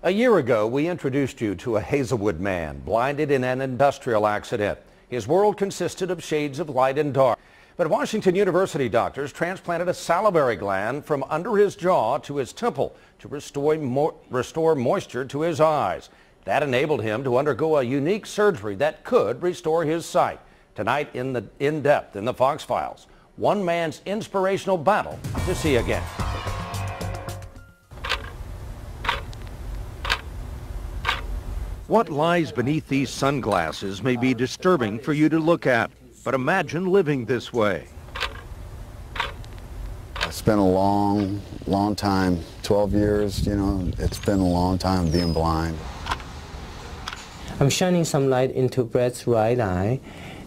A year ago, we introduced you to a Hazelwood man blinded in an industrial accident. His world consisted of shades of light and dark. But Washington University doctors transplanted a salivary gland from under his jaw to his temple to restore moisture to his eyes. That enabled him to undergo a unique surgery that could restore his sight. Tonight in depth in the Fox Files, one man's inspirational battle to see again. What lies beneath these sunglasses may be disturbing for you to look at, but imagine living this way. It's been a long time, 12 years, it's been a long time being blind. I'm shining some light into Brad's right eye,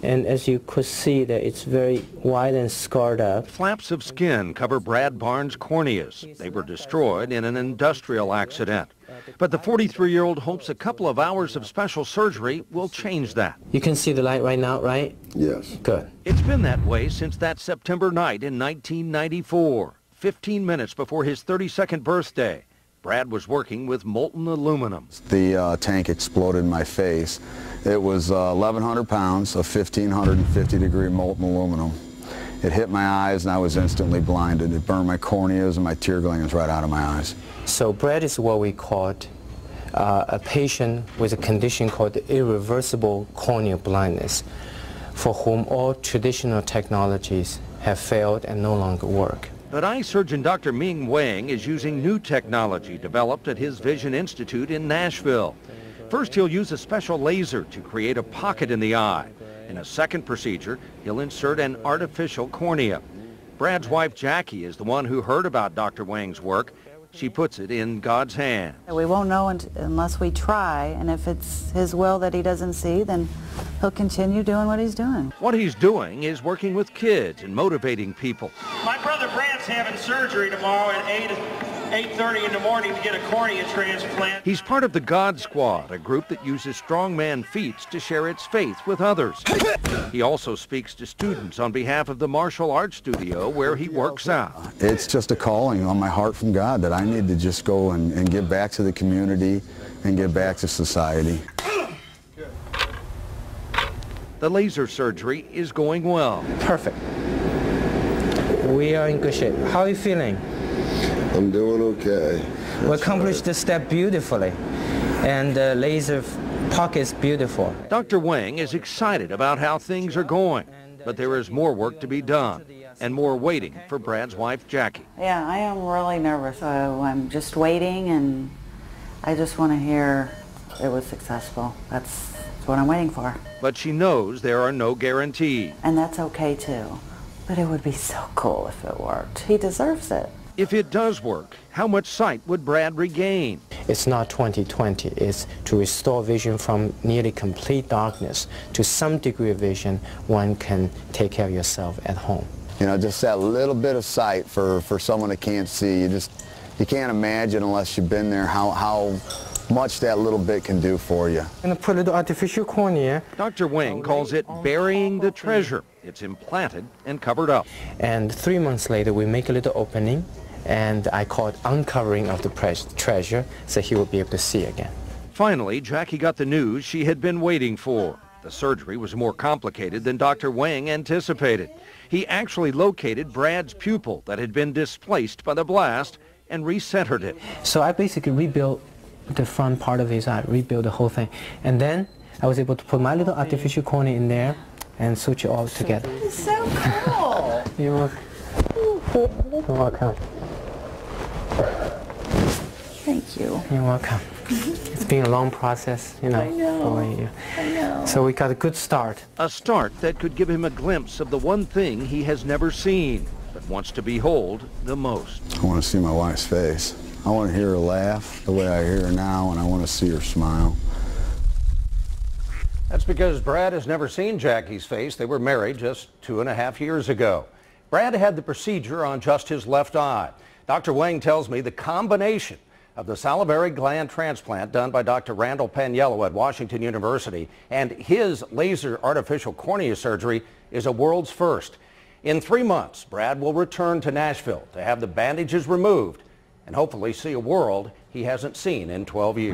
and as you could see that it's very wide and scarred up. Flaps of skin cover Brad Barnes' corneas. They were destroyed in an industrial accident. But the 43-year-old hopes a couple of hours of special surgery will change that. You can see the light right now, right? Yes. Good. It's been that way since that September night in 1994, 15 minutes before his 32nd birthday. Brad was working with molten aluminum. The tank exploded in my face. It was 1,100 pounds of 1,550-degree molten aluminum. It hit my eyes and I was instantly blinded. It burned my corneas and my tear glands right out of my eyes. So Brad is what we call a patient with a condition called irreversible corneal blindness, for whom all traditional technologies have failed and no longer work. But eye surgeon Dr. Ming Wang is using new technology developed at his Vision Institute in Nashville. First, he'll use a special laser to create a pocket in the eye. In a second procedure, he'll insert an artificial cornea. Brad's wife, Jackie, is the one who heard about Dr. Wang's work. She puts it in God's hand. We won't know unless we try, and if it's His will that he doesn't see, then he'll continue doing what he's doing. What he's doing is working with kids and motivating people. My brother Brad's having surgery tomorrow at 8:30 in the morning to get a cornea transplant. He's part of the God Squad, a group that uses strongman feats to share its faith with others. He also speaks to students on behalf of the martial arts studio where he works out. It's just a calling on my heart from God that I need to just go and give back to the community and give back to society. The laser surgery is going well. Perfect. We are in good shape. How are you feeling? I'm doing okay. We accomplished this step beautifully, and the laser pocket is beautiful. Dr. Wang is excited about how things are going, but there is more work to be done and more waiting for Brad's wife, Jackie. Yeah, I am really nervous. I'm just waiting, and I just want to hear it was successful. That's what I'm waiting for. But she knows there are no guarantees. And that's okay too. But it would be so cool if it worked. He deserves it. If it does work, how much sight would Brad regain? It's not 20/20. It's to restore vision from nearly complete darkness to some degree of vision. One can take care of yourself at home. Just that little bit of sight for someone that can't see. You can't imagine unless you've been there how much that little bit can do for you. I'm going to put a little artificial cornea. Dr. Wang calls it burying the treasure. It's implanted and covered up. And 3 months later, we make a little opening, and I call it uncovering of the treasure, so he will be able to see again. Finally, Jackie got the news she had been waiting for. The surgery was more complicated than Dr. Wang anticipated. He actually located Brad's pupil that had been displaced by the blast and recentered it. So I basically rebuilt the front part of his eye, rebuilt the whole thing. And then I was able to put my little artificial cornea in there and switch it all together. It's so cool. You're welcome. You're welcome. Thank you. You're welcome. It's been a long process, I know. for you. I know. So we got a good start. A start that could give him a glimpse of the one thing he has never seen, but wants to behold the most. I want to see my wife's face. I want to hear her laugh the way I hear her now, and I want to see her smile. That's because Brad has never seen Jackie's face. They were married just 2.5 years ago. Brad had the procedure on just his left eye. Dr. Wang tells me the combination of the salivary gland transplant done by Dr. Randall Paniello at Washington University and his laser artificial cornea surgery is a world's first. In 3 months, Brad will return to Nashville to have the bandages removed and hopefully see a world he hasn't seen in 12 years.